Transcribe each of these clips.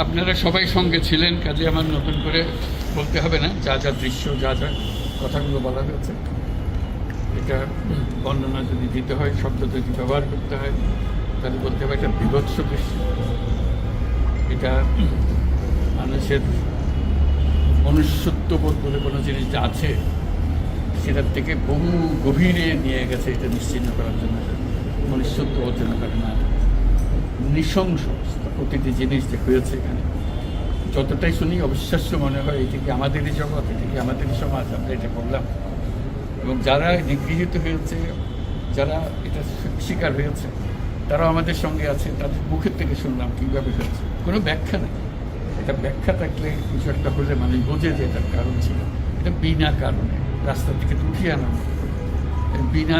আপনারা সবাই সঙ্গে ছিলেন, কাজে আমার নতুন করে বলতে হবে না। যা যা দৃশ্য, যা যা কথাগুলো বলা হয়েছে, এটা বর্ণনা যদি দিতে হয়, শব্দ যদি ব্যবহার করতে হয়, তাহলে বলতে হবে একটা বিভৎস দৃশ্য। এটা মানুষের মনুষ্যত্ববোধ বলে কোনো জিনিস যা আছে, সেটার থেকে বহু গভীরে নিয়ে গেছে। এটা নিশ্চিন্ন করার জন্য মনুষ্যত্ব অর্জন করে না, নৃশংস প্রতিটি জিনিস যে হয়েছে এখানে। যতটাই শুনি অবিশ্বাস্য মনে হয়, এটি কি আমাদেরই জগৎ, এটি কি আমাদেরই সমাজ, আমরা এটা করলাম। এবং যারা নিগৃহীত হয়েছে, যারা এটা শিকার হয়েছে, তারাও আমাদের সঙ্গে আছে। তাদের মুখের থেকে শুনলাম কীভাবে হয়েছে। কোনো ব্যাখ্যা নেই। এটা ব্যাখ্যা থাকলে কিছু একটা হলে মানুষ বোঝে যে এটার কারণ ছিল। এটা বিনা কারণে রাস্তা থেকে উঠিয়ে আনা, বিনা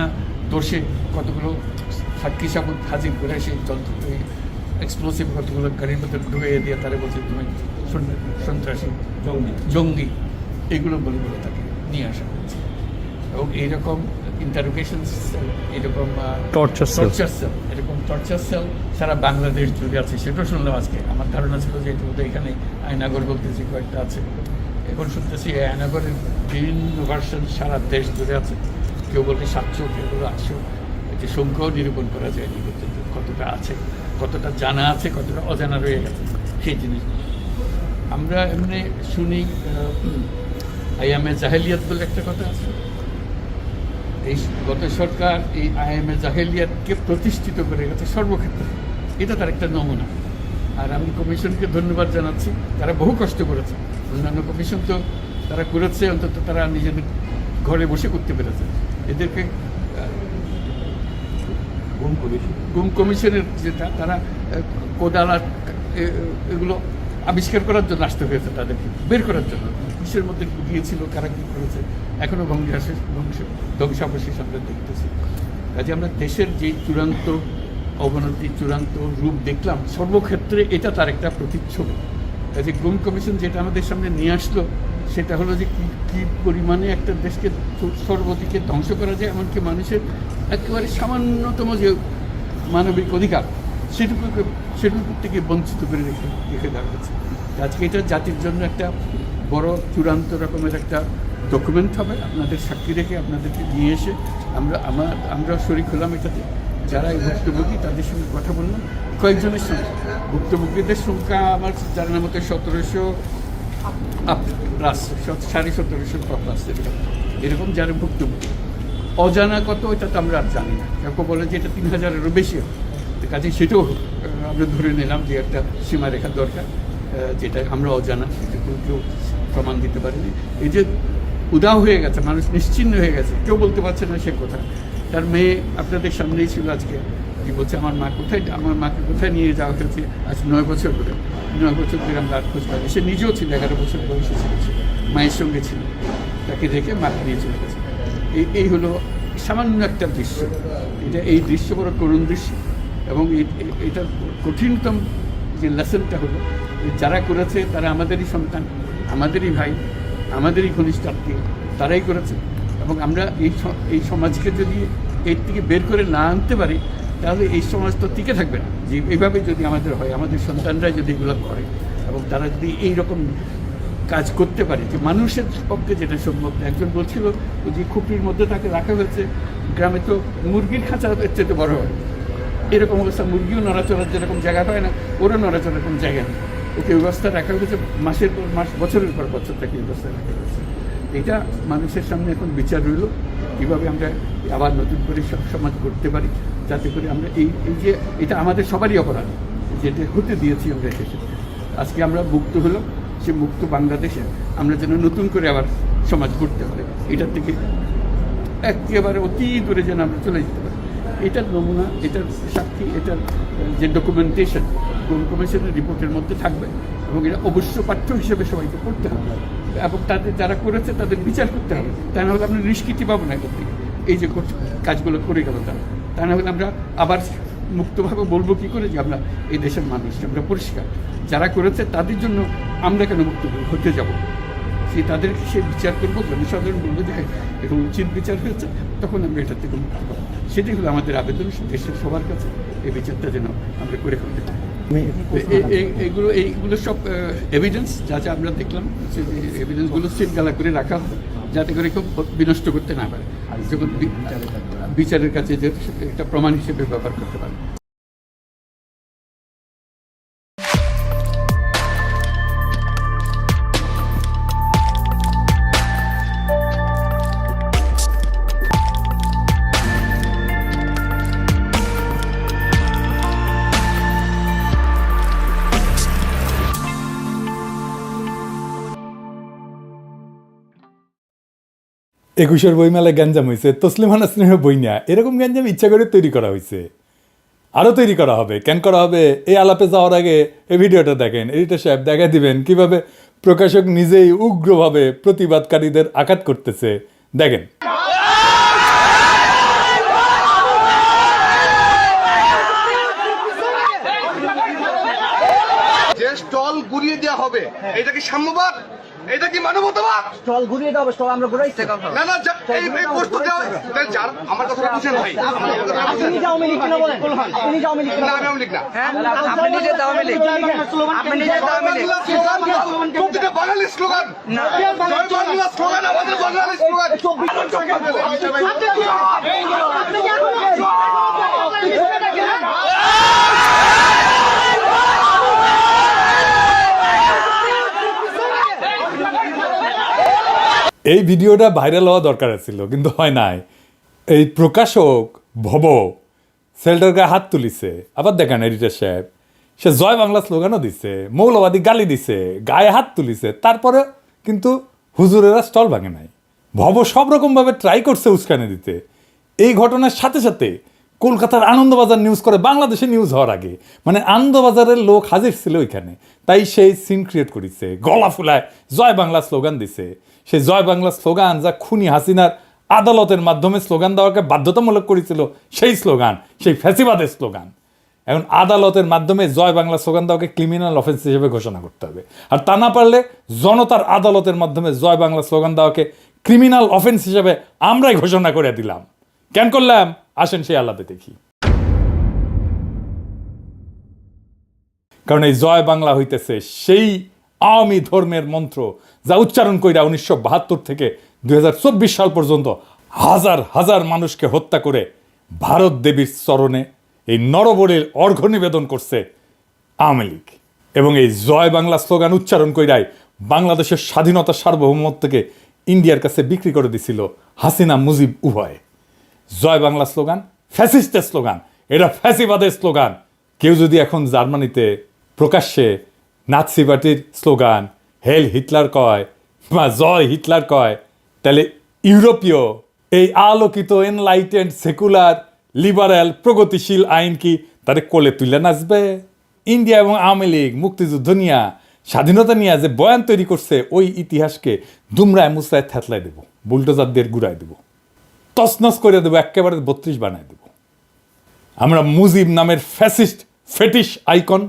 দোষে কতগুলো সাক্ষী সাবুত হাজির করে সেই এক্সপ্লোসিভ কতগুলো গাড়ির মধ্যে ঢুকিয়ে দিয়ে তারা বলছে তুমি সন্ত্রাসী, জঙ্গি, এগুলো বলে বলে তাকে নিয়ে আসা হয়েছে। এবং এইরকম ইন্টারোগেশন সেল, এরকম টর্চার সেল, এরকম টর্চার সেল সারা বাংলাদেশ জুড়ে আছে। সেটাও শুনলাম আজকে। আমার ধারণা ছিল যে এটা বোধহয় এখানে আয়নাগর বলতেছি কয়েকটা আছে, এখন শুনতেছি আয়নাগরের বিভিন্ন ভার্সন সারা দেশ জুড়ে আছে। কেউ বলতে 700, কেউ বলে 800। যে সংখ্যাও নিরূপণ করা যায়নি পর্যন্ত কতটা আছে, কতটা জানা আছে, কতটা অজানা রয়ে গেছে সেই জিনিসগুলো। আমরা এমনি শুনি আইএমএ জাহেলিয়াত বলে একটা কথা আছে। এই গত সরকার এই আইএমএ জাহেলিয়াতকে প্রতিষ্ঠিত করে গেছে সর্বক্ষেত্রে। এটা তার একটা নমুনা। আর আমি কমিশনকে ধন্যবাদ জানাচ্ছি, তারা বহু কষ্ট করেছে। অন্যান্য কমিশন তো তারা করেছে, অন্তত তারা নিজেদের ঘরে বসে করতে পেরেছে। এদেরকে গুম কমিশনের যেটা, তারা কোদালা এগুলো আবিষ্কার করার জন্য আসতে হয়েছে, তাদেরকে বের করার জন্য। কিসের মধ্যে গিয়েছিল, কারা কী করেছে, এখনও ধ্বংসাবশেষ আমরা দেখতেছি। কাজে আমরা দেশের যে চূড়ান্ত অবনতি, চূড়ান্ত রূপ দেখলাম সর্বক্ষেত্রে, এটা তার একটা প্রতিচ্ছবি। কাজে গুম কমিশন যেটা আমাদের সামনে নিয়ে আসলো, সেটা হলো যে কী পরিমাণে একটা দেশকে সর্বদিকে ধ্বংস করা যায়, এমনকি মানুষের একেবারে সামান্যতম যে মানবিক অধিকার, সেটুকু থেকে বঞ্চিত করে রেখে দেওয়া হয়েছে। আজকে এটা জাতির জন্য একটা বড় চূড়ান্ত রকমের একটা ডকুমেন্ট হবে। আপনাদের সাক্ষী রেখে, আপনাদেরকে নিয়ে এসে আমরা শরিক হলাম এটাতে। যারা এই ভুক্তভোগী তাদের সঙ্গে কথা বললাম, কয়েকজনের সঙ্গে। ভুক্তভোগীদের সংখ্যা আমার জানার মতো 1700 প্লাস, 1750 প্লাস এরকম যারা ভুক্তভোগী। অজানা কত, এটা তো আমরা আর জানি না। কেউ বলে যে এটা 3000-এরও বেশি হবে। কাজে সেটাও আমরা ধরে নিলাম যে একটা সীমারেখা দরকার, যেটা আমরা অজানা, সেটা কেউ প্রমাণ দিতে পারিনি। এই যে উদাও হয়ে গেছে, মানুষ নিশ্চিন্ন হয়ে গেছে, কেউ বলতে পারছে না সে কোথায়। তার মেয়ে আপনাদের সামনেই ছিল আজকে, যে বলছে আমার মাকে কোথায় নিয়ে যাওয়া হয়েছে। আজ 9 বছর ধরে আমরা আর খোঁজ পাইনি। সে নিজেও ছিল 11 বছর বয়সে ছিল, মায়ের সঙ্গে ছিল, তাকে রেখে মাকে নিয়ে চলে গেছে। এই হলো সামান্য একটা দৃশ্য। এই দৃশ্য বড় করুণ দৃশ্য। এবং এটার কঠিনতম যে লেসনটা হলো, যারা করেছে তারা আমাদেরই সন্তান, আমাদেরই ভাই, আমাদেরই ঘনিষ্ঠ আত্মীয়, তারাই করেছে। এবং আমরা এই সমাজকে যদি এর থেকে বের করে না আনতে পারি, তাহলে এই সমাজ তো টিকে থাকবে না। যে এইভাবে যদি আমাদের হয়, আমাদের সন্তানরা যদি এগুলো করে, এবং তারা যদি এইরকম কাজ করতে পারে, যে মানুষের পক্ষে যেটা সম্ভব। একজন বলছিল যে খুপড়ির মধ্যে তাকে রাখা হয়েছে, গ্রামে তো মুরগির খাঁচা চেয়ে বড় হয়, এরকম অবস্থা। মুরগিও নড়াচড়ার যেরকম জায়গা হয় না, ওরও নড়াচড়ার কোনো জায়গা নেই। ওকে ব্যবস্থা রাখা হয়েছে, মাসের পর মাস, বছরের পর বছর তাকে ব্যবস্থা রাখা হয়েছে। এটা মানুষের সামনে এখন বিচার রইল, কীভাবে আমরা আবার নতুন করে সমাজ করতে পারি, যাতে করে আমরা এই যে এটা আমাদের সবারই অপরাধ, যেটা হতে দিয়েছি আমরা এসেছি। আজকে আমরা মুক্ত হলাম, সে মুক্ত বাংলাদেশে আমরা যেন নতুন করে আবার সমাজ করতে পারি, এটার থেকে একেবারে অতি দূরে যেন আমরা চলে যেতে পারি। এটার নমুনা, এটার সাক্ষী, এটার যে ডকুমেন্টেশন গুম কমিশনের রিপোর্টের মধ্যে থাকবে। এবং এটা অবশ্য পাঠ্য হিসেবে সবাইকে পড়তে হবে, এবং তাদের যারা করেছে তাদের বিচার করতে হবে। তা না হলে আমরা নিষ্কৃতি পাবো না করতে, এই যে কাজগুলো করে গেল তারা। তা না হলে আমরা আবার মুক্তভাবে বলবো কী করে যে আমরা এই দেশের মানুষ, আমরা পরিষ্কার। যারা করেছে তাদের জন্য আমরা কেন মুক্ত হতে যাব? তাদের সে বিচার করবো, জনসাধারণ বলবো যে এরকম উচিত বিচার হয়েছে, তখন আমরা এটার থেকে মুক্ত পাবো। সেটাই হলো আমাদের আবেদন দেশের সবার কাছে, এই বিচারটা যেন আমরা করে ফেলতে পারি। এইগুলো সব এভিডেন্স যা যা আমরা দেখলাম, এভিডেন্সগুলো সিলগালা করে রাখা হয় যাতে করে কেউ বিনষ্ট করতে না পারে, যখন বিচারের কাছে যে একটা প্রমাণ হিসেবে ব্যবহার করতে পারে। একুশের বইমেলায় গ্যাঞ্জাম হয়েছে, তসলিমা নাসরিনের বই নিয়ে এরকম গ্যাঞ্জাম ইচ্ছা করে তৈরি করা হয়েছে, আরও তৈরি করা হবে। কেন করা হবে? এই আলাপে যাওয়ার আগে এই ভিডিওটা দেখেন, এডিটর সাহেব দেখা দিবেন কিভাবে প্রকাশক নিজেই উগ্রভাবে প্রতিবাদকারীদের আঘাত করতেছে। দেখেন। যে স্টল ঘুরিয়ে দেওয়া হবে, এটা কি সাম্যবাদ? এটা কি মানবতাবাদ? স্টল ঘুরিয়ে দাও, স্টল আমরা ঘুরাইছি না না, এই প্রশ্ন দেওয়া যার আমার কথাটা বুঝেন ভাই। আপনি আওয়ামী লীগ কেন বলেন? আপনি আওয়ামী লীগ কেন? না, আমি আওয়ামী লীগ না। আপনি নিজে আওয়ামী লীগ, আপনি নিজে আওয়ামী লীগ। প্রতিটা বাঙালি স্লোগান, জয় বাংলা স্লোগান, আমাদের বাঙালি স্লোগান। এই ভিডিওটা ভাইরাল হওয়া দরকার ছিল, কিন্তু হয় নাই। এই প্রকাশক ভব সেলটার গায়ে হাত তুলিছে। আবার দেখেন এডিটর সাহেব, সে জয় বাংলা স্লোগানও দিছে, মৌলবাদী গালি দিছে, গায়ে হাত তুলিছে, তারপরে কিন্তু হুজুরেরা স্টল ভাঙে নাই। ভব সব রকমভাবে ট্রাই করছে উস্কানি দিতে। এই ঘটনার সাথে সাথে কলকাতার আনন্দবাজার নিউজ করে বাংলাদেশে নিউজ হওয়ার আগে, মানে আনন্দবাজারের লোক হাজির ছিল ওইখানে, তাই সেই সিন ক্রিয়েট করেছে, গলা ফুলায় জয় বাংলা স্লোগান দিছে। সেই জয় বাংলা স্লোগান যা খুনি হাসিনার আদালতের মাধ্যমে স্লোগান দেওয়াকে বাধ্যতামূলক করেছিল, সেই স্লোগান, সেই ফ্যাসিবাদের স্লোগান। এখন আদালতের মাধ্যমে জয় বাংলা স্লোগান দেওয়াকে ক্রিমিনাল অফেন্স হিসেবে ঘোষণা করতে হবে, আর তা না পারলে জনতার আদালতের মাধ্যমে জয় বাংলা স্লোগান দেওয়াকে ক্রিমিনাল অফেন্স হিসেবে আমরাই ঘোষণা করে দিলাম। কেন করলাম? আসেন সেই আলাদা দেখি। কারণ এই জয় বাংলা হইতেছে সেই আওয়ামী ধর্মের মন্ত্র যা উচ্চারণ কইরা 1972 থেকে 2024 সাল পর্যন্ত হাজার হাজার মানুষকে হত্যা করে ভারত দেবীর চরণে এই নরবরের অর্ঘ্য নিবেদন করছে আওয়ামী লীগ। এবং এই জয় বাংলা স্লোগান উচ্চারণ কইরাই বাংলাদেশের স্বাধীনতা সার্বভৌমত্বকে ইন্ডিয়ার কাছে বিক্রি করে দিছিল হাসিনা মুজিব উভয়। জয় বাংলা স্লোগান ফ্যাসিস্টের স্লোগান, এটা ফ্যাসিবাদের স্লোগান। কেউ যদি এখন জার্মানিতে প্রকাশ্যে নাৎসি পার্টির স্লোগান হেল হিটলার কয় বা জয় হিটলার কয়, তাহলে ইউরোপীয় এই আলোকিত এনলাইটেন্ড সেকুলার লিবারেল প্রগতিশীল আইন কি তারে কোলে তুলে নাচবে? ইন্ডিয়া এবং আওয়ামী লীগ মুক্তিযুদ্ধ নিয়ে, স্বাধীনতা নিয়ে যে বয়ান তৈরি করছে, ওই ইতিহাসকে দুমরায় মুসরায় থেতলায় দেব, বুলডোজার দিয়ে গুড়ায় দেব, তছনছ করে দেবো, একেবারে 32 বানায় দেব। আমরা মুজিব নামের ফ্যাসিস্ট ফেটিশ আইকন,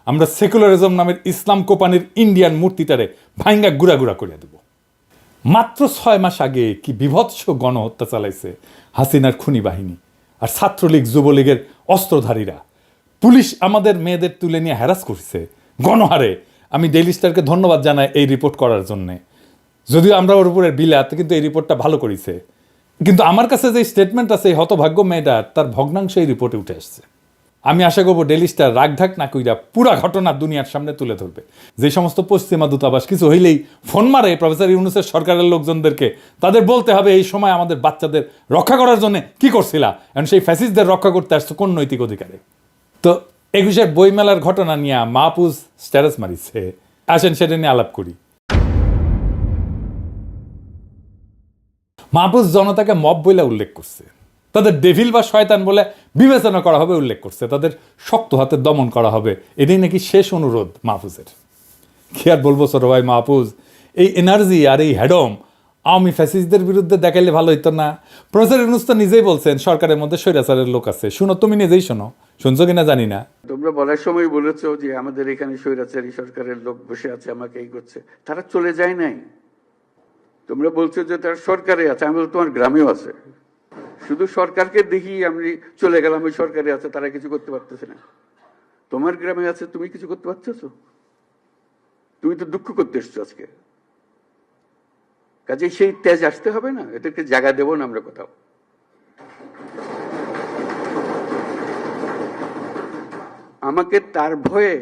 আমরা সেকুলারিজম নামের ইসলাম কোপানির ইন্ডিয়ান মূর্তিটারে ভাঙ্গা গুড়া গুড়া করে দেব। মাত্র 6 মাস আগে কি বিভৎস গণহত্যা চালাইছে হাসিনার খুনি বাহিনী আর ছাত্রলীগ যুবলীগের অস্ত্রধারীরা। পুলিশ আমাদের মেয়েদের তুলে নিয়ে হ্যারাস করছে গণহারে। আমি ডেইলি স্টারকে ধন্যবাদ জানাই এই রিপোর্ট করার জন্যে, যদিও আমরা ওর উপরে বিলাত, কিন্তু এই রিপোর্টটা ভালো করেছে। কিন্তু আমার কাছে যে স্টেটমেন্ট আছে, এই হতভাগ্য মেয়েটার, তার ভগ্নাংশ এই রিপোর্টে উঠে আসছে। আমি আশা করবো ডেইলি স্টার রাগঢাক না কইরা পুরা ঘটনা দুনিয়ার সামনে তুলে ধরবে। যে সমস্ত পশ্চিমা দূতাবাস কিছু হইলেই ফোন মারে প্রফেসর ইউনূসের সরকারের লোকজনদেরকে, তাদের বলতে হবে এই সময় আমাদের বাচ্চাদের রক্ষা করার জন্য কি করছিলা, এখন সেই ফ্যাসিস্টদের রক্ষা করতে আসছো কোন নৈতিক অধিকারে? তো 21-এর বইমেলার ঘটনা নিয়ে মাহফুজ স্ট্যাটাস মারিছে, আসেন সেটা নিয়ে আলাপ করি। মাহফুজ জনতাকে মব বলে উল্লেখ করছে, তাদের ডেভিল বা শয়তান বলে বিবেচনা করা হবে উল্লেখ করছে, তাদের শক্ত হাতে দমন করা হবে, এটাই নাকি শেষ অনুরোধ মাহফুজের। কি আর বলবো ছোট ভাই মাহফুজ, এই এনার্জি আর এই হ্যাডম আওয়ামী ফ্যাসিস্টদের বিরুদ্ধে দেখাইলে ভালো হইতো না? প্রফেসর ইউনূস তো নিজেই বলছেন সরকারের মধ্যে স্বৈরাচারের লোক আছে। শুনো, তুমি নিজেই শোনো, শুনছো কিনা জানি না। তোমরা বলার সময় বলেছো যে আমাদের এখানে স্বৈরাচারী সরকারের লোক বসে আছে, আমাকে এই করছে। তারা চলে যায় নাই। তোমরা বলছো যে তারা সরকারে আছে, আমি বলছি তোমার গ্রামেও আছে। শুধু সরকারকে দেখি আমি চলে গেলাম, ওই সরকারে আছে, তারা কিছু করতে পারতেছে না। তোমার গ্রামে আছে, তুমি কিছু করতে পারছো? তুমি তো দুঃখ করতে এসছো আজকে। কাজে সেই তেজ আসতে হবে না, এদেরকে জায়গা দেবো না আমরা কোথাও। আমাকে তার ভয়ে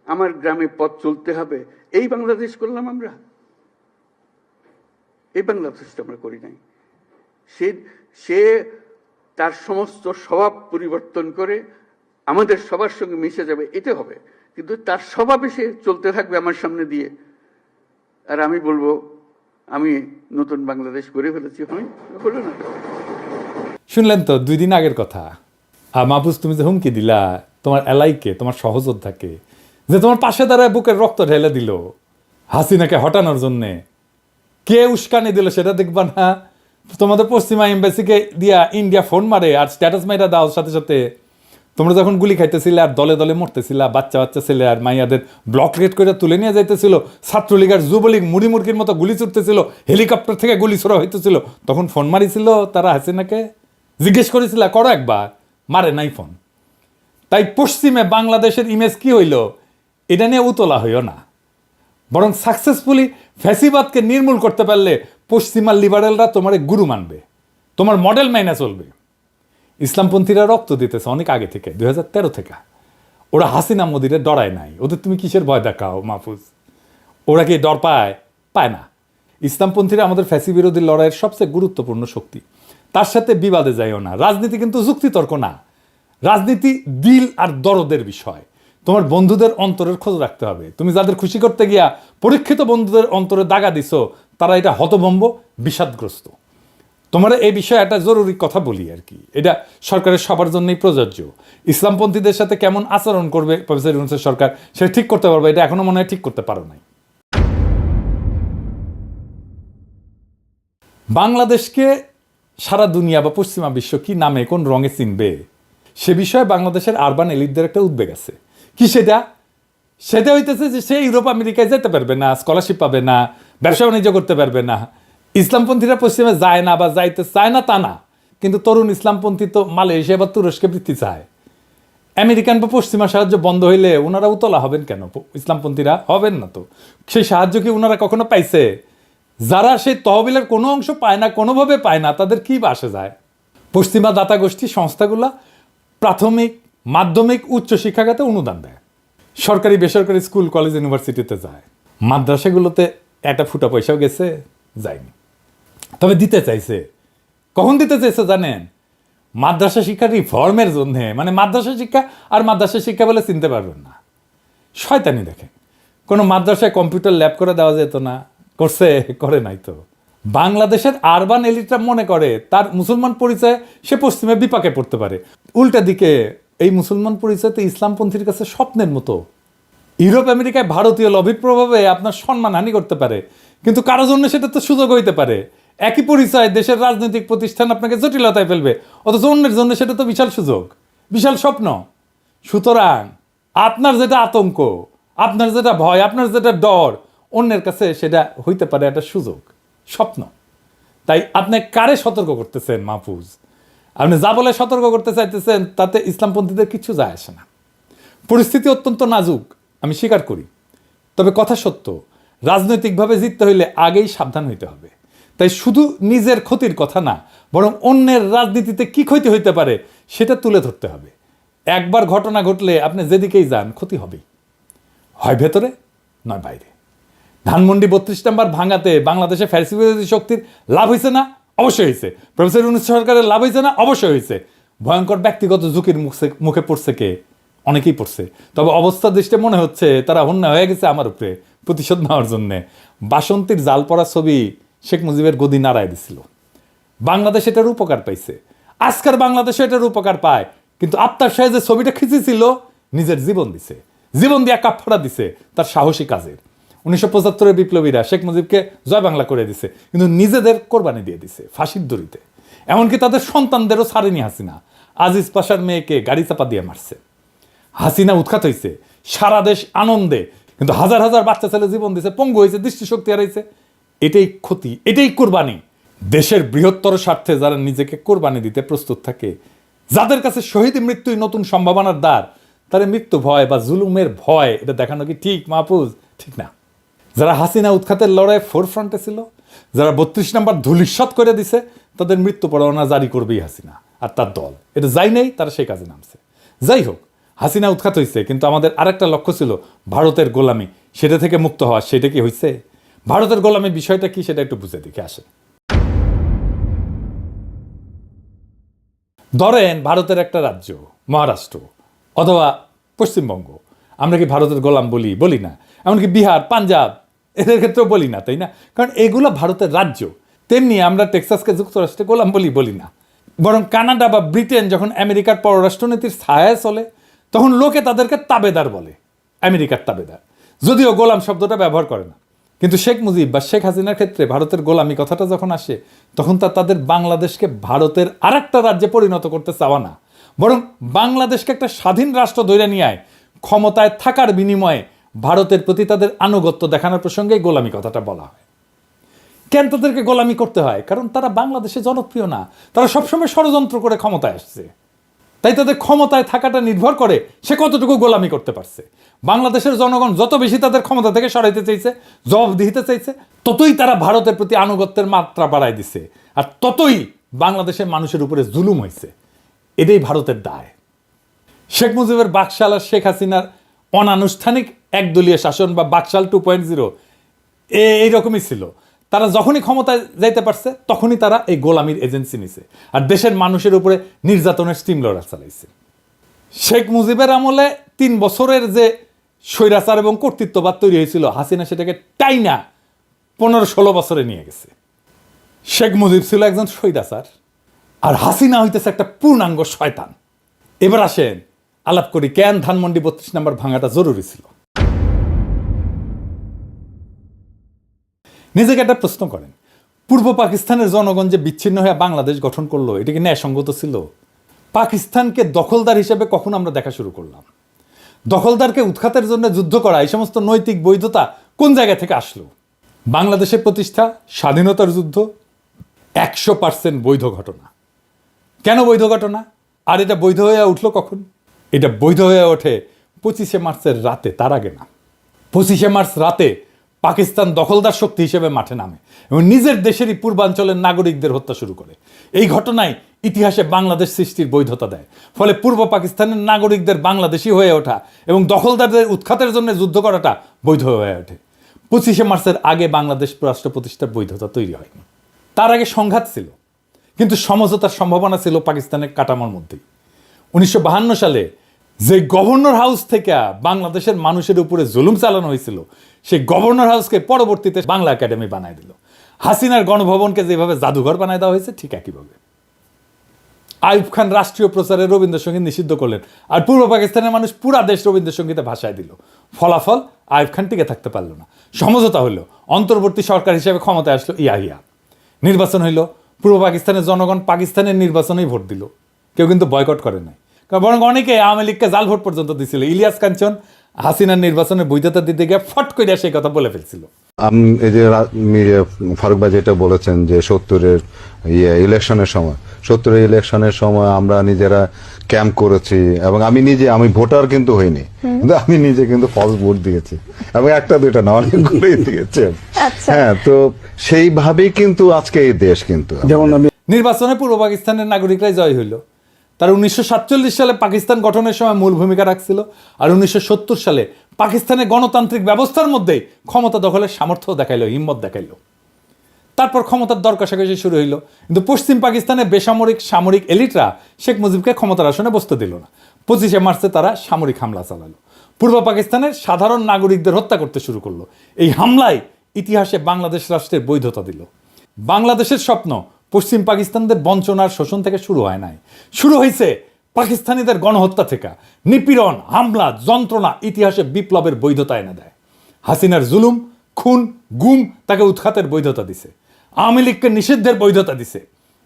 আমার গ্রামে পথ চলতে হবে, এই বাংলাদেশ করলাম আমরা? এই বাংলাদেশটা আমরা করি নাই। সে তার সমস্ত স্বভাব পরিবর্তন করে আমাদের সবার সঙ্গে মিশে যাবে, এটা হবে। কিন্তু তার স্বভাবে সে চলতে থাকবে আমার সামনে দিয়ে, আর আমি বলবো আমি নতুন বাংলাদেশ করে ফেলেছি। হলো না? শুনলেন তো 2 দিন আগের কথা। আর মাহফুজ, তুমি যে হুমকি দিলা তোমার এলাইকে, তোমার সহযোদ্ধাকে, যে তোমার পাশে দাঁড়ায় বুকের রক্ত ঢেলে দিল হাসিনাকে হটানোর জন্যে, কে উস্কানি দিল সেটা দেখবা না? তোমাদের পশ্চিমা এম্বাসিকে দিয়া ইন্ডিয়া ফোন মারে আর স্ট্যাটাস মাইরা দাও সাথে সাথে। তোমরা যখন গুলি খাইতেছিলে আর দলে দলে মরতেছিলা, বাচ্চা বাচ্চা ছেলে আর মাইয়াদের ব্লকলেট করে তুলে নিয়ে যাইতেছিল, ছাত্রলীগ আর যুবলীগ মুড়ি মুরগির মতো গুলি ছুটতেছিল, হেলিকপ্টার থেকে গুলি ছোড়া হইতেছিল, তখন ফোন মারিছিল তারা হাসিনাকে? জিজ্ঞেস করেছিল? করো একবার, মারে নাই ফোন। তাই পশ্চিমে বাংলাদেশের ইমেজ কি হইল এটা নিয়ে উতলা হইও না, বরং সাকসেসফুলি ফ্যাসিবাদকে নির্মূল করতে পারলে পশ্চিমা লিবারেলরা তোমার গুরু মানবে, তোমার মডেল মাইনা চলবে। ইসলামপন্থীরা রক্ত দিতেছে অনেক আগে থেকে, 2013 থেকে। ওরা হাসিনা মোদিরে ডরায় নাই। ওদের তুমি কিসের ভয় দেখাও মাহফুজ? ওরা কি ডর পায়? পায় না। ইসলামপন্থীরা আমাদের ফ্যাসি বিরোধী লড়াইয়ের সবচেয়ে গুরুত্বপূর্ণ শক্তি। তার সাথে বিবাদে যাইও না। রাজনীতি কিন্তু যুক্তিতর্ক না, রাজনীতি দিল আর দরদের বিষয়। তোমার বন্ধুদের অন্তরের খোঁজ রাখতে হবে। তুমি যাদের খুশি করতে গিয়া পরীক্ষিত বন্ধুদের অন্তরে দাগা দিছো, তারা এটা হতভম্ব, বিষাদগ্রস্ত। তোমার এই বিষয়ে একটা জরুরি কথা বলি আর কি, এটা সরকারের সবার জন্যই প্রযোজ্য। ইসলামপন্থীদের সাথে কেমন আচরণ করবে প্রফেসর ইউনূসের সরকার, সেটা ঠিক করতে পারবে, এটা এখনো মনে হয় ঠিক করতে পারো নাই। বাংলাদেশকে সারা দুনিয়া বা পশ্চিমা বিশ্ব কি নামে কোন রঙে চিনবে, সে বিষয়ে বাংলাদেশের আরবান এলিটদের একটা উদ্বেগ আছে। কি সেটা? সেটা হইতেছে যে সে ইউরোপ আমেরিকায় যেতে পারবে না, স্কলারশিপ পাবে না, ব্যবসা বাণিজ্য করতে পারবে না। ইসলামপন্থীরা পশ্চিমে যায় না বা যাইতে চায় না তা না, কিন্তু তরুণ ইসলামপন্থী তো মালয়েশিয়া বা তুরস্কে বৃত্তি চায়। আমেরিকান বা পশ্চিমা সাহায্য বন্ধ হইলে ওনারা উতলা হবেন কেন? ইসলামপন্থীরা হবেন না তো। সেই সাহায্য কি ওনারা কখনো পাইছে? যারা সেই তহবিলের কোনো অংশ পায় না, কোনোভাবে পায় না, তাদের কি বাসে যায়? পশ্চিমা দাতা গোষ্ঠী সংস্থাগুলা প্রাথমিক, মাধ্যমিক, উচ্চ শিক্ষাখাতে অনুদান দেয়, সরকারি বেসরকারি স্কুল কলেজ ইউনিভার্সিটিতে যায়। মাদ্রাসাগুলোতে একটা ফুটা পয়সাও গেছে? যায়নি। তবে দিতে চাইছে। কখন দিতে চাইছে জানেন? মাদ্রাসা শিক্ষা রিফর্মের জন্য। মানে মাদ্রাসা শিক্ষা আর মাদ্রাসা শিক্ষা বলে চিনতে পারবেন না। শয়তানি দেখেন। কোনো মাদ্রাসায় কম্পিউটার ল্যাব করে দেওয়া যেত না? করছে? করে নাই তো। বাংলাদেশের আরবান এলিটরা মনে করে তার মুসলমান পরিচয় সে পশ্চিমে বিপাকে পড়তে পারে। উল্টা দিকে এই মুসলমান পরিচয় তো ইসলামপন্থীর কাছে স্বপ্নের মতো। ইউরোপ আমেরিকায় ভারতীয় লবির প্রভাবে আপনার সম্মানহানি করতে পারে, কিন্তু কারো জন্য সেটা তো সুযোগ হইতে পারে। একই পরিচয় দেশের রাজনৈতিক প্রতিষ্ঠান আপনাকে জটিলতায় ফেলবে, অথচ অন্যের জন্য সেটা তো বিশাল সুযোগ, বিশাল স্বপ্ন। সুতরাং আপনার যেটা আতঙ্ক, আপনার যেটা ভয়, আপনার যেটা ডর, অন্যের কাছে সেটা হইতে পারে একটা সুযোগ, স্বপ্ন। তাই আপনি কারে সতর্ক করতেছেন মাহফুজ? আপনি যা বলে সতর্ক করতে চাইতেছেন তাতে ইসলামপন্থীদের কিছু যায় আসে না। পরিস্থিতি অত্যন্ত নাজুক, আমি স্বীকার করি। তবে কথা সত্য, রাজনৈতিকভাবে জিততে হইলে আগেই সাবধান হইতে হবে। তাই শুধু নিজের ক্ষতির কথা না, বরং অন্যের রাজনীতিতে কি ক্ষতি হইতে পারে সেটা তুলে ধরতে হবে। একবার ঘটনা ঘটলে আপনি যেদিকেই যান ক্ষতি হবেই, হয় ভেতরে নয় বাইরে। ধানমন্ডি 32 নম্বর ভাঙাতে বাংলাদেশে ফ্যাসিবাদী শক্তির লাভ হয়েছে না? অবশ্যই হয়েছে। প্রফেসর ইউনূস সরকারের লাভ হয়েছে না? অবশ্যই হয়েছে। ভয়ঙ্কর ব্যক্তিগত ঝুঁকির মুখে পড়ছে কে? অনেকেই পড়ছে। তবে অবস্থা দৃষ্টে মনে হচ্ছে তারা অন্যায় হয়ে গেছে আমার উপরে প্রতিশোধ নেওয়ার জন্যে। বাসন্তীর জাল পড়া ছবি শেখ মুজিবের গদি নাড়ায় দিছিল। বাংলাদেশ এটার উপকার পাইছে, আজকের বাংলাদেশে এটার উপকার পায়। কিন্তু আফতাব সাহেব যে ছবিটা খিঁচেছিল, নিজের জীবন দিছে, জীবন দিয়ে কাপড়া দিছে তার সাহসী কাজের। 1975-এর বিপ্লবীরা শেখ মুজিবকে জয় বাংলা করে দিছে, কিন্তু নিজেদের কোরবানি দিয়ে দিছে ফাঁসির দড়িতে। এমনকি তাদের সন্তানদেরও ছাড়েনি হাসিনা। আজিজ পাশার মেয়েকে গাড়ি চাপা দিয়ে মারছে। হাসিনা উৎখাত হয়েছে, সারা দেশ আনন্দে, কিন্তু হাজার হাজার বাচ্চা ছেলে জীবন দিছে, পঙ্গু হয়েছে, দৃষ্টিশক্তি হারাইছে। এটাই ক্ষতি, এটাই কোরবানি। দেশের বৃহত্তর স্বার্থে যারা নিজেকে কোরবানি দিতে প্রস্তুত থাকে, যাদের কাছে শহীদ মৃত্যুই নতুন সম্ভাবনার দ্বার, তারা মৃত্যু ভয় বা জুলুমের ভয় এটা দেখানো কি ঠিক মাহফুজ? ঠিক না। যারা হাসিনা উৎখাতের লড়াই ফোরফ্রন্টে ছিল, যারা 32 নম্বর ধূলিসাৎ করে দিছে, তাদের মৃত্যু পরোয়ানা জারি করবেই হাসিনা আর তার দল। এটা যাই নেই, তারা সেই কাজে নামছে। যাই হোক, হাসিনা উৎখাত হয়েছে, কিন্তু আমাদের আরেকটা লক্ষ্য ছিল ভারতের গোলামি, সেটা থেকে মুক্ত হওয়া। সেটা কি হয়েছে? ভারতের গোলামি বিষয়টা কি সেটা একটু বুঝে দেখে আসে। ধরেন ভারতের একটা রাজ্য মহারাষ্ট্র অথবা পশ্চিমবঙ্গ, আমরা কি ভারতের গোলাম বলি? বলি না। এমনকি বিহার, পাঞ্জাব, এদের ক্ষেত্রেও বলি না, তাই না? কারণ এগুলো ভারতের রাজ্য। তেমনি আমরা টেক্সাসকে যুক্তরাষ্ট্রে গোলাম বলি না। বরং কানাডা বা ব্রিটেন যখন আমেরিকার পররাষ্ট্রনীতির ছায়ায় চলে, তখন লোকে তাদেরকে তাবেদার বলে, আমেরিকার তাবেদার, যদিও গোলাম শব্দটা ব্যবহার করে না। কিন্তু শেখ মুজিব বা শেখ হাসিনার ক্ষেত্রে ভারতের গোলামি কথাটা যখন আসে, তখন তাদের বাংলাদেশকে ভারতের আরেকটা রাজ্যে পরিণত করতে চাওয়া না, বরং বাংলাদেশকে একটা স্বাধীন রাষ্ট্র ধরে নিয়ে ক্ষমতায় থাকার বিনিময়ে ভারতের প্রতি তাদের আনুগত্য দেখানোর প্রসঙ্গে গোলামি কথাটা বলা হয়। কেন তাদেরকে গোলামি করতে হয়? কারণ তারা বাংলাদেশে জনপ্রিয় না, তারা সবসময় ষড়যন্ত্র করে ক্ষমতায় আসছে। তাই তাদের ক্ষমতায় থাকাটা নির্ভর করে সে কতটুকু গোলামি করতে পারছে। বাংলাদেশের জনগণ যত বেশি তাদের ক্ষমতা থেকে সরাইতে চাইছে, জবাবদিহিতে চাইছে, ততই তারা ভারতের প্রতি আনুগত্যের মাত্রা বাড়াই দিছে, আর ততই বাংলাদেশের মানুষের উপরে জুলুম হয়েছে। এটাই ভারতের দায়। শেখ মুজিবের বাকশাল আর শেখ হাসিনার অনানুষ্ঠানিক একদলীয় শাসন বা বাকশাল 2.0 এইরকমই ছিল। তারা যখনই ক্ষমতায় যাইতে পারছে, তখনই তারা এই গোলামির এজেন্সি নিছে আর দেশের মানুষের উপরে নির্যাতনের স্টিম রোলার চালাইছে। শেখ মুজিবের আমলে 3 বছরের যে স্বৈরাচার এবং কর্তৃত্ববাদ তৈরি হয়েছিল, হাসিনা সেটাকে টাইনা 15-16 বছরে নিয়ে গেছে। শেখ মুজিব ছিল একজন স্বৈরাচার, আর হাসিনা হইতেছে একটা পূর্ণাঙ্গ শয়তান। এবার আসেন আলাপ করি কেন ধানমন্ডি 32 নম্বর ভাঙাটা জরুরি ছিল। নিজেকে একটা প্রশ্ন করেন, পূর্ব পাকিস্তানের জনগণ যে বিচ্ছিন্ন হয়ে বাংলাদেশ গঠন করলো, এটা কি ন্যায়সঙ্গত ছিল? পাকিস্তানকে দখলদার হিসেবে কখন আমরা দেখা শুরু করলাম? দখলদারকে উৎখাতের জন্য যুদ্ধ করা, এই সমস্ত নৈতিক বৈধতা কোন জায়গা থেকে আসলো? বাংলাদেশের প্রতিষ্ঠা, স্বাধীনতার যুদ্ধ 100% বৈধ ঘটনা। কেন বৈধ ঘটনা? আর এটা বৈধ হয়ে উঠলো কখন? এটা বৈধ হয়ে ওঠে 25শে মার্চের রাতে, তার আগে না। 25শে মার্চ রাতে পাকিস্তান দখলদার শক্তি হিসেবে মাঠে নামে এবং নিজের দেশেরই পূর্বাঞ্চলের নাগরিকদের হত্যা শুরু করে। এই ঘটনায় ইতিহাসে বাংলাদেশ সৃষ্টির বৈধতা দেয়। ফলে পূর্ব পাকিস্তানের নাগরিকদের বাংলাদেশি হয়ে ওঠা এবং দখলদারদের উৎখাতের জন্য যুদ্ধ করাটা বৈধ হয়ে ওঠে। 25শে মার্চের আগে বাংলাদেশ রাষ্ট্র প্রতিষ্ঠার বৈধতা তৈরি হয়নি। তার আগে সংঘাত ছিল, কিন্তু সমঝোতার সম্ভাবনা ছিল পাকিস্তানের কাঠামোর মধ্যেই। 1952 সালে যে গভর্নর হাউস থেকে বাংলাদেশের মানুষের উপরে জুলুম চালানো হয়েছিল, সেই গভর্নর হাউসকে পরবর্তীতে বাংলা একাডেমি বানায় দিল। হাসিনার গণভবনকে যেভাবে জাদুঘর বানায় দেওয়া হয়েছে, ঠিক একইভাবে আইয়ুব খান রাষ্ট্রীয় প্রচারে রবীন্দ্রসঙ্গীত নিষিদ্ধ করলেন, আর পূর্ব পাকিস্তানের মানুষ পুরা দেশ রবীন্দ্রসঙ্গীতে ভাষায় দিল। ফলাফল, আইয়ুব খান টিকে থাকতে পারল না। সমঝোতা হলো, অন্তর্বর্তী সরকার হিসেবে ক্ষমতায় আসলো ইয়াহিয়া। নির্বাচন হইল, পূর্ব পাকিস্তানের জনগণ পাকিস্তানের নির্বাচনেই ভোট দিল, কেউ কিন্তু বয়কট করে নাই। বরং অনেকে আওয়ামী লীগকে জাল ভোট পর্যন্ত দিছিল। ইলিয়াস কাঞ্চন হাসিনার নির্বাচনের বৈধতা দিতে গিয়ে ফট করে সেই কথা বলে ফেলছিল। এই যে ফারুক ভাই যেটা বলেছেন যে 70-এর ইলেকশনের সময় আমরা নিজেরা ক্যাম্প করেছি, এবং আমি ভোটার কিন্তু হইনি, কিন্তু আমি নিজে কিন্তু ফলস ভোট দিয়েছি, এবং 1-2টা না, অনেকগুলোই দিয়েছি। হ্যাঁ, তো সেইভাবেই কিন্তু আজকে এই দেশ কিন্তু যেমন নির্বাচনে পূর্ব পাকিস্তানের নাগরিকরাই জয় হইল। তারা 1947 সালে পাকিস্তান গঠনের সময় মূল ভূমিকা রাখছিল, আর 1970 সালে পাকিস্তানের গণতান্ত্রিক ব্যবস্থার মধ্যেই ক্ষমতা দখলের সামর্থ্য দেখাইলো, হিম্মত দেখাইলো। তারপর ক্ষমতার দর কষাকষি শুরু হইল, কিন্তু পশ্চিম পাকিস্তানের বেসামরিক সামরিক এলিটরা শেখ মুজিবকে ক্ষমতার আসনে বসতে দিল না। 25শে মার্চে তারা সামরিক হামলা চালালো, পূর্ব পাকিস্তানের সাধারণ নাগরিকদের হত্যা করতে শুরু করলো। এই হামলায় ইতিহাসে বাংলাদেশ রাষ্ট্রের বৈধতা দিল। বাংলাদেশের স্বপ্ন পশ্চিম পাকিস্তানদের বঞ্চনার শোষণ থেকে শুরু হয় নাই, শুরু হয়েছে পাকিস্তানিদের গণহত্যা থেকে। নিপীড়ন, হামলা, যন্ত্রণা ইতিহাসে বিপ্লবের বৈধতা এনে দেয়। হাসিনার জুলুম, খুন, গুম তাকে উৎখাতের বৈধতা দিছে, আওয়ামী লীগকে নিষিদ্ধের বৈধতা দিছে।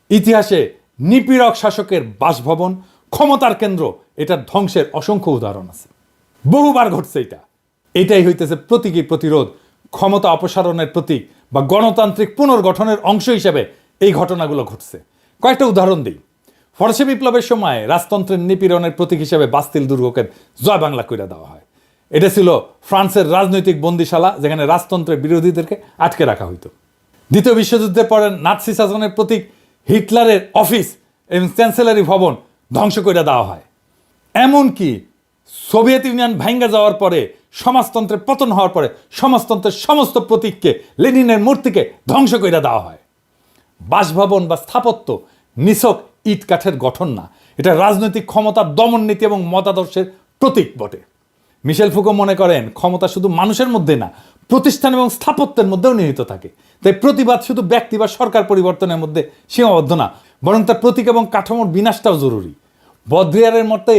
ইতিহাসে নিপীড়ক শাসকের বাসভবন, ক্ষমতার কেন্দ্র, এটার ধ্বংসের অসংখ্য উদাহরণ আছে, বহুবার ঘটছে। এটাই হইতেছে প্রতীকী প্রতিরোধ, ক্ষমতা অপসারণের প্রতীক বা গণতান্ত্রিক পুনর্গঠনের অংশ হিসেবে এই ঘটনাগুলো ঘটছে। কয়েকটা উদাহরণ দিই। ফরাসি বিপ্লবের সময় রাজতন্ত্রের নিপীড়নের প্রতীক হিসেবে বাস্তিল দুর্গকে জয় বাংলা কইরা দেওয়া হয়। এটা ছিল ফ্রান্সের রাজনৈতিক বন্দিশালা, যেখানে রাজতন্ত্রের বিরোধীদেরকে আটকে রাখা হইতো। দ্বিতীয় বিশ্বযুদ্ধের পরে নাৎসি শাসনের প্রতীক হিটলারের অফিস এবং চ্যান্সেলারি ভবন ধ্বংস করে দেওয়া হয়। এমনকি সোভিয়েত ইউনিয়ন ভাঙ্গা যাওয়ার পরে, সমাজতন্ত্রের পতন হওয়ার পরে সমাজতন্ত্রের সমস্ত প্রতীককে, লেনিনের মূর্তিকে ধ্বংস করে দেওয়া হয়। বাসভবন বা স্থাপত্য নিছক ইট কাঠের গঠন না, এটা রাজনৈতিক ক্ষমতার দমন নীতি এবং মতাদর্শের প্রতীক বটে। মিশেল ফুকো মনে করেন ক্ষমতা শুধু মানুষের মধ্যে না, প্রতিষ্ঠান এবং স্থাপত্যের মধ্যেও নিহিত থাকে। তাই প্রতিবাদ শুধু ব্যক্তি বা সরকার পরিবর্তনের মধ্যে সীমাবদ্ধ না, বরং তার প্রতীক এবং কাঠামোর বিনাশটাও জরুরি। বদ্রিয়ারের মতে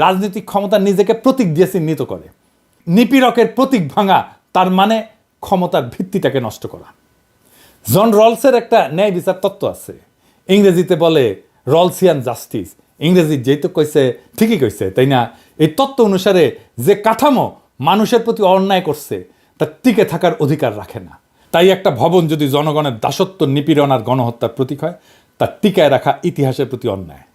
রাজনৈতিক ক্ষমতা নিজেকে প্রতীক দিয়ে চিহ্নিত করে। নিপীড়কের প্রতীক ভাঙা তার মানে ক্ষমতার ভিত্তিটাকে নষ্ট করা। জন রলসের একটা ন্যায় বিচার তত্ত্ব আছে, ইংরেজিতে বলে রলসিয়ান জাস্টিস। ইংরেজি যেহেতু কইছে ঠিকই কইছে, তাই না? এই তত্ত্ব অনুসারে যে কাঠামো মানুষের প্রতি অন্যায় করছে তার টিকে থাকার অধিকার রাখে না। তাই একটা ভবন যদি জনগণের দাসত্ব, নিপীড়ন আর গণহত্যার প্রতীক হয়, তার টিকায় রাখা ইতিহাসের প্রতি অন্যায়।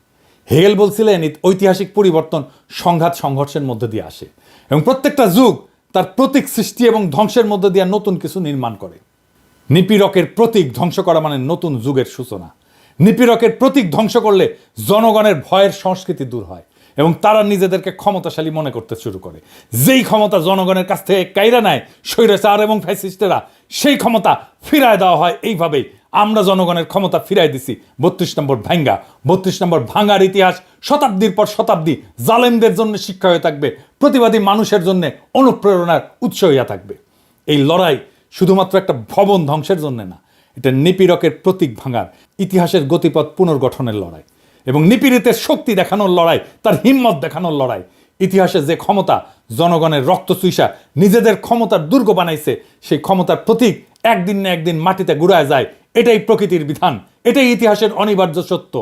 হেগেল বলছিলেন ঐতিহাসিক পরিবর্তন সংঘাত সংঘর্ষের মধ্যে দিয়ে আসে এবং প্রত্যেকটা যুগ তার প্রতীক সৃষ্টি এবং ধ্বংসের মধ্যে দিয়ে নতুন কিছু নির্মাণ করে। নিপীড়কের প্রতীক ধ্বংস করা মানে নতুন যুগের সূচনা। নিপীড়কের প্রতীক ধ্বংস করলে জনগণের ভয়ের সংস্কৃতি দূর হয় এবং তারা নিজেদেরকে ক্ষমতাশালী মনে করতে শুরু করে। যেই ক্ষমতা জনগণের কাছ থেকে কাইরা নেয় স্বৈরাচার এবং ফ্যাসিস্টেরা, সেই ক্ষমতা ফিরায় দেওয়া হয় এইভাবেই। আমরা জনগণের ক্ষমতা ফিরাই দিছি 32 নম্বর ভাঙ্গা। 32 নম্বর ভাঙ্গার ইতিহাস শতাব্দীর পর শতাব্দী জালেমদের জন্য শিক্ষা হয়ে থাকবে, প্রতিবাদী মানুষের জন্য অনুপ্রেরণার উৎস হইয়া থাকবে। এই লড়াই শুধুমাত্র একটা ভবন ধ্বংসের জন্য না, এটা নিপীড়কের প্রতীক ভাঙার, ইতিহাসের গতিপথ পুনর্গঠনের লড়াই এবং নিপীড়িতের শক্তি দেখানোর লড়াই, তার হিম্মত দেখানোর লড়াই। ইতিহাসে যে ক্ষমতা জনগণের রক্ত চুইসা নিজেদের ক্ষমতার দুর্গ বানাইছে, সেই ক্ষমতার প্রতীক একদিন না একদিন মাটিতে গুড়ায় যায়। এটাই প্রকৃতির বিধান, এটাই ইতিহাসের অনিবার্য সত্য।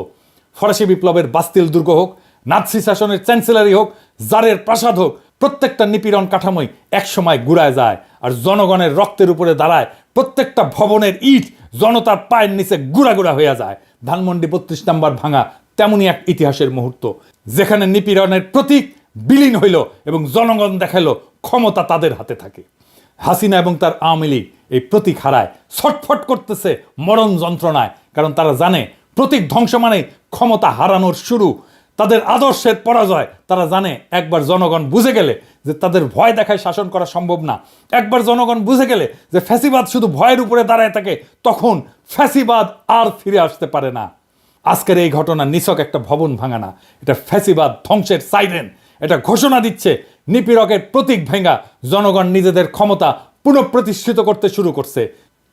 ফরাসি বিপ্লবের বাস্তিল দুর্গ হোক, নাৎসি শাসনের চ্যান্সেলারি হোক, জারের প্রাসাদ হোক, প্রত্যেকটা নিপীড়ন কাঠামোই একসময় গুড়ায় যায় আর জনগণের রক্তের উপরে দাঁড়ায়। প্রত্যেকটা ভবনের ইট জনতার পায়ের নিচে গুড়া গুড়া হয়ে যায়। ধানমন্ডি 32 নম্বর ভাঙা তেমনই এক ইতিহাসের মুহূর্ত, যেখানে নিপীড়নের প্রতীক বিলীন হইল এবং জনগণ দেখালো ক্ষমতা তাদের হাতে থাকে। হাসিনা এবং তার আওয়ামী লীগ এই প্রতীক হারায় ছটফট করতেছে মরণ যন্ত্রণায়, কারণ তারা জানে প্রতীক ধ্বংস মানে ক্ষমতা হারানোর শুরু, তাদের আদর্শের পরাজয়। তারা জানে একবার জনগণ বুঝে গেলে যে তাদের ভয় দেখায় শাসন করা সম্ভব না, একবার জনগণ বুঝে গেলে যে ফ্যাসিবাদ শুধু ভয়ের উপরে দাঁড়ায় থাকে, তখন ফ্যাসিবাদ আর ফিরে আসতে পারে না। আজকের এই ঘটনা নিছক একটা ভবন ভাঙা না, এটা ফ্যাসিবাদ ধ্বংসের সাইরেন। এটা ঘোষণা দিচ্ছে নিপীড়কের প্রতীক ভেঙা জনগণ নিজেদের ক্ষমতা পুনঃপ্রতিষ্ঠিত করতে শুরু করছে।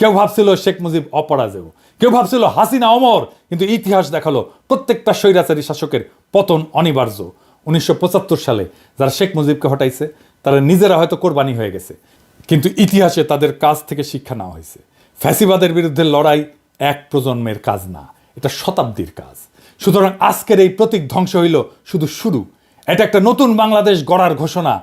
কেউ ভাবছিল শেখ মুজিব অপরাজেয়, কেউ ভাবছিল হাসিনা অমর, কিন্তু ইতিহাস দেখালো প্রত্যেকটা স্বৈরাচারী শাসকের পতন অনিবার্য। 1975 সালে যারা শেখ মুজিবকে হটাইছে তারা নিজেরা হয়তো কোরবানি হয়ে গেছে, কিন্তু ইতিহাসে তাদের কাজ থেকে শিক্ষা নেওয়া হয়েছে। ফ্যাসিবাদের বিরুদ্ধে লড়াই এক প্রজন্মের কাজ না, এটা শতাব্দীর কাজ। সুতরাং আজকের এই প্রতীক ধ্বংস হইল শুধু শুরু, এটা একটা নতুন বাংলাদেশ গড়ার ঘোষণা।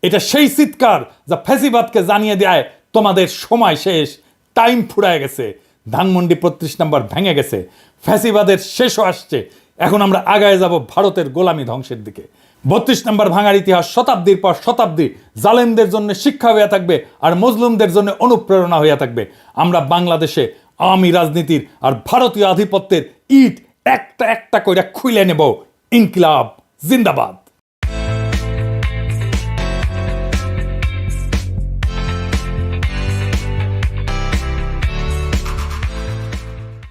এটা সেই চিৎকার যা ফ্যাসিবাদকে জানিয়ে দেয় তোমাদের সময় শেষ, টাইম ফুরায় গেছে। ধানমন্ডি 32 নম্বর ভেঙে গেছে, ফ্যাসিবাদের শেষও আসছে। এখন আমরা আগায় যাব ভারতের গোলামি ধ্বংসের দিকে। 32 নম্বর ভাঙার ইতিহাস শতাব্দীর পর শতাব্দী জালেমদের জন্য শিক্ষা হইয়া থাকবে আর মজলুমদের জন্য অনুপ্রেরণা হইয়া থাকবে। আমরা বাংলাদেশে আওয়ামী রাজনীতির আর ভারতীয় আধিপত্যের ইট একটা একটা কইরা খুইলে নেব। ইনকিলাব জিন্দাবাদ।